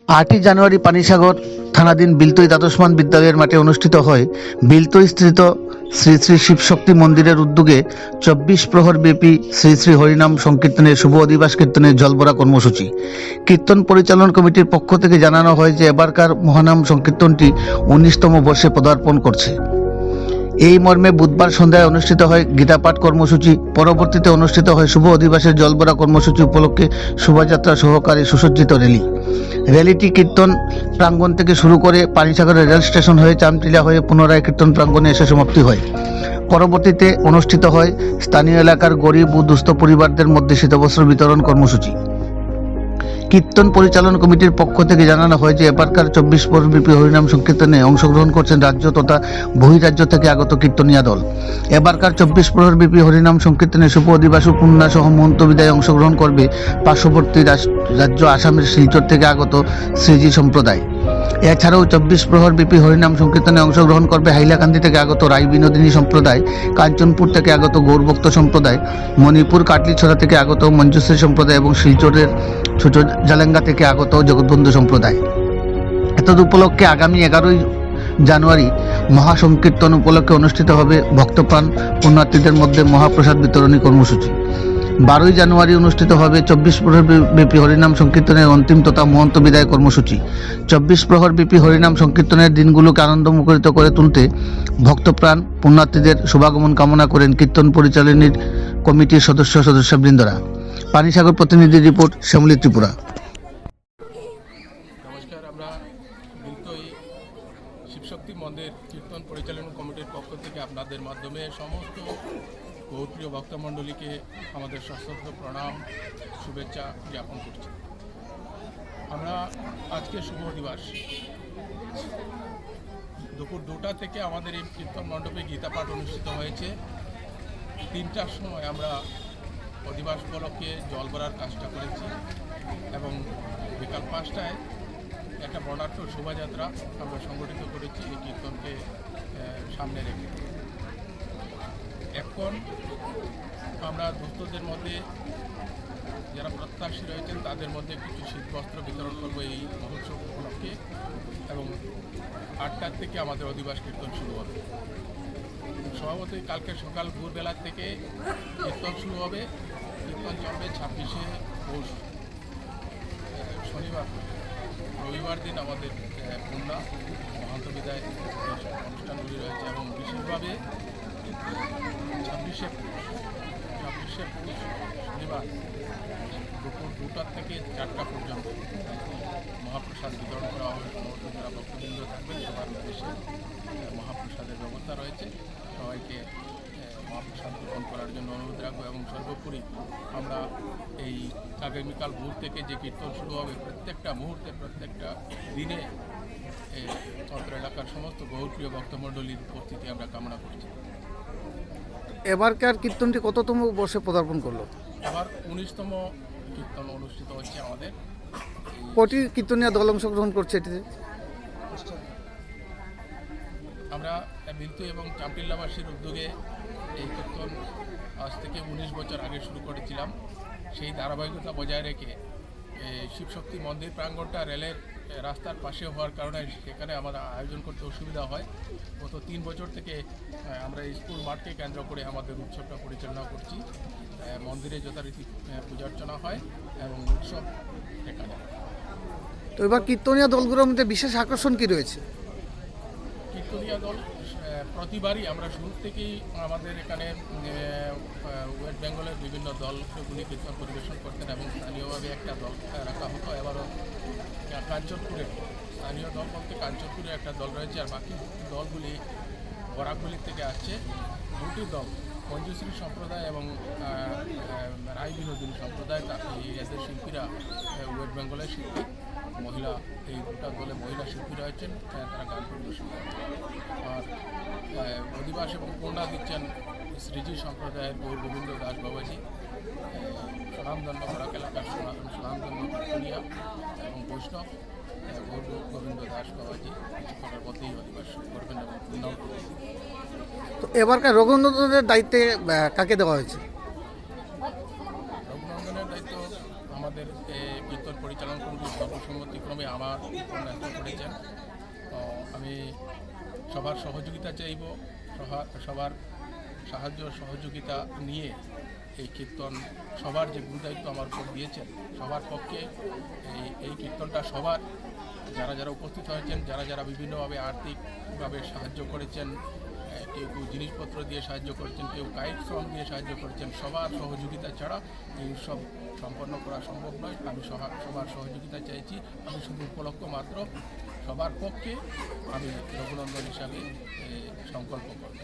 8ই জানুয়ারি পানিসাগর থানাধীন বিলতই দ্বাদশমান বিদ্যালয়ের মাঠে অনুষ্ঠিত হয় বিলতইস্থিত শ্রী শ্রী শিবশক্তি মন্দিরের উদ্যোগে 24 প্রহর ব্যাপী শ্রী শ্রী হরিনাম সংকীর্তনের শুভ অধিবাস কীর্তনের জলভরা কর্মসূচি। কীর্তন পরিচালন কমিটির পক্ষ থেকে জানানো হয় যে এবারকার মহানাম সংকীর্তনটি 19তম বর্ষে পদার্পণ করছে। এই মর্মে বুধবার সন্ধ্যায় অনুষ্ঠিত হয় গীতাপাঠ কর্মসূচি। পরবর্তীতে অনুষ্ঠিত হয় শুভ অধিবাসের জলভরা কর্মসূচি উপলক্ষে শোভাযাত্রা সহকারে সুসজ্জিত র্যালিটি কীর্তন প্রাঙ্গণ থেকে শুরু করে পানিসাগরের রেল স্টেশন হয়ে চামটিলা হয়ে পুনরায় কীর্তন প্রাঙ্গণে এসে সমাপ্তি হয়। পরবর্তীতে অনুষ্ঠিত হয় স্থানীয় এলাকার গরিব ও দুস্থ পরিবারদের মধ্যে শীতবস্ত্র বিতরণ কর্মসূচি। কীর্তন পরিচালন কমিটির পক্ষ থেকে জানানো হয় যে এবারকার 24 প্রহরব্যাপী হরিনাম সংকীর্তনে অংশগ্রহণ করছেন রাজ্য তথা বহিরাজ্য থেকে আগত কীর্তনিয়া দল। এবারকার 24 প্রহরব্যাপী হরিনাম সংকীর্তনে শুভ অধিবাস পূর্ণা সহ মহন্ত বিদায় অংশগ্রহণ করবে পার্শ্ববর্তী রাজ্য আসামের শিলচর থেকে আগত শ্রীজি সম্প্রদায়। এছাড়াও 24 প্রহরব্যাপী হরিনাম সংকীর্তনে অংশগ্রহণ করবে হাইলাকান্দি থেকে আগত রায় বিনোদিনী সম্প্রদায়, কাঞ্চনপুর থেকে আগত গৌরভক্ত সম্প্রদায়, মণিপুর কাটলিছড়া থেকে আগত মঞ্জুশ্রী সম্প্রদায় এবং শিলচরের ছোট জালেঙ্গা থেকে আগত জগৎবন্ধু সম্প্রদায়। এতদ উপলক্ষে আগামী 11ই জানুয়ারি মহাসংকীর্তন উপলক্ষে অনুষ্ঠিত হবে ভক্তপ্রাণ পুণ্যার্থীদের মধ্যে মহাপ্রসাদ বিতরণী কর্মসূচি। 12ই জানুয়ারি অনুষ্ঠিত হবে 24 প্রহরব্যাপী হরিনাম সংকীর্তনের অন্তিম তথা মহন্ত বিদায় কর্মসূচি। 24 প্রহরব্যাপী হরিনাম সংকীর্তনের দিনগুলোকে আনন্দমুখরিত করে তুলতে ভক্তপ্রাণ পুণ্যার্থীদের শুভাগমন কামনা করেন কীর্তন পরিচালনী কমিটির সদস্যবৃন্দরা। পানিসাগর প্রতিনিধি রিপোর্ট, শ্যামলী ত্রিপুরা। নমস্কার, আমরা বিলতই শিবশক্তি মন্দির কীর্তন পরিচালন কমিটির পক্ষ থেকে আপনাদের মাধ্যমে সমস্ত গৌরপ্রিয় ভক্তমণ্ডলীকে আমাদের সশ্রদ্ধ প্রণাম শুভেচ্ছা জ্ঞাপন করছি। আমরা আজকে শুভ দিবস দুপুর 2টা থেকে আমাদের এই কীর্তন মণ্ডপে গীতাপাঠ অনুষ্ঠিত হয়েছে। 3টার সময় আমরা অধিবাস উপলক্ষে জল ভরার কাজটা করেছি এবং বিকাল 5টায় একটা বর্ণাঢ্য শোভাযাত্রা আমরা সংগঠিত করেছি এই কীর্তনকে সামনে রেখে। এখন আমরা দুস্থদের মধ্যে যারা প্রত্যাশী রয়েছেন তাদের মধ্যে কিছু শীতবস্ত্র বিতরণ করবো এই মহোৎসব উপলক্ষে এবং 8টার থেকে আমাদের অধিবাস কীর্তন শুরু হবে। স্বভাবতই কালকে সকাল ভোরবেলার থেকে কীর্তন শুরু হবে। কীর্তন চলবে 26শে পৌষ শনিবার। রবিবার দিন আমাদের পূর্ণা মহান্ত বিদায় অনুষ্ঠানগুলি রয়েছে এবং বিশেষভাবে 26শে পৌষ শনিবার দুপুর 2টা থেকে 4টা পর্যন্ত মহাপ্রসাদ বিতরণ করা হবে। সমস্ত যারা ভক্তবৃন্দ থাকবেন সবার উদ্দেশ্যে মহাপ্রসাদের ব্যবস্থা রয়েছে। সবাইকে মহাপ্রসাদ গ্রহণ করার জন্য অনুরোধ রাখবো এবং সর্বোপরি আমরা এই আগামীকাল ভোর থেকে যে কীর্তন শুরু হবে প্রত্যেকটা মুহূর্তে প্রত্যেকটা দিনে অত্র এলাকার সমস্ত গৌরপ্রিয় ভক্তমণ্ডলীর উপস্থিতি আমরা কামনা করছি। এবারকার কীর্তনটি কততম বর্ষে পদার্পণ করলো? আবার 19তম কীর্তন অনুষ্ঠিত হচ্ছে আমাদের। কটি কীর্তনিয়া দল অংশগ্রহণ করছে এটিতে? আমরা বিলতই এবং চামটিল্লাবাসীর উদ্যোগে এই কীর্তন আজ থেকে 19 বছর আগে শুরু করেছিলাম। সেই ধারাবাহিকতা বজায় রেখে শিবশক্তি মন্দির প্রাঙ্গণটা রেলের রাস্তার পাশে হওয়ার কারণে সেখানে আমরা আয়োজন করতে অসুবিধা হয়। গত 3 বছর থেকে আমরা স্কুল মাঠকে কেন্দ্র করে আমাদের উৎসবটা পরিচালনা করছি। মন্দিরে যথারীতি পূজা অর্চনা হয় এবং উৎসব এখানে। তো এবার কীর্তনিয়া দলগুলোর মধ্যে বিশেষ আকর্ষণ কি রয়েছে? কীর্তনিয়া দল প্রতিবারই আমরা শুরু থেকেই আমাদের এখানে ওয়েস্ট বেঙ্গলের বিভিন্ন দলগুলি কীর্তন পরিবেশন করতেন এবং স্থানীয়ভাবে একটা দল রাখা হতো। এবারও কাঞ্চনপুরের স্থানীয় দল বলতে কাঞ্চনপুরে একটা দল রয়েছে আর বাকি দলগুলি বরাকগুলির থেকে আসছে। 2টি দল মঞ্জুশ্রী সম্প্রদায় এবং রায় বিনোদিনী সম্প্রদায়, এদের শিল্পীরা ওয়েস্ট বেঙ্গলের শিল্পী মহিলা, এই 2টা দলে মহিলা শিল্পী রয়েছেন, তারা গান পরিবেশন করেন। আর অধিবাস এবং পূর্ণা দিচ্ছেন শ্রীজি সম্প্রদায়ের গৌর গোবিন্দ দাস বাবাজি, স্বনামধন্য বরাক এলাকার স্বনামধন্য কীর্তনিয়া এবং বৈষ্ণব গৌর গোবিন্দ দাস বাবাজি কিছুক্ষণের মধ্যেই অধিবাস করবেন এবং পূর্ণাও করবেন। তো এবারকার রঘুনন্দনের দায়িত্বে কাকে দেওয়া হয়েছে? রঘুনন্দনের দায়িত্ব আমাদের আমাদের কীর্তন পরিচালনা কমিটির সর্বসম্মতিক্রমে আমার কীর্তন ন্যস্ত করেছেন। তো আমি সবার সহযোগিতা চাইব, সবার সাহায্য সহযোগিতা নিয়ে এই কীর্তন সবার যে গুরুদায়িত্ব আমার উপর দিয়েছেন সবার পক্ষে এই কীর্তনটা সবার যারা উপস্থিত হয়েছেন, যারা বিভিন্নভাবে আর্থিকভাবে সাহায্য করেছেন, কেউ জিনিসপত্র দিয়ে সাহায্য করেছেন, কেউ কায়িক শ্রম দিয়ে সাহায্য করেছেন, সবার সহযোগিতা ছাড়া এই উৎসব সম্পন্ন করা সম্ভব নয়। আমি সবার সহযোগিতা চাইছি। আমি শুধু উপলক্ষ মাত্র সবার পক্ষে আমি রঘুনন্দন হিসাবে সংকল্প করব।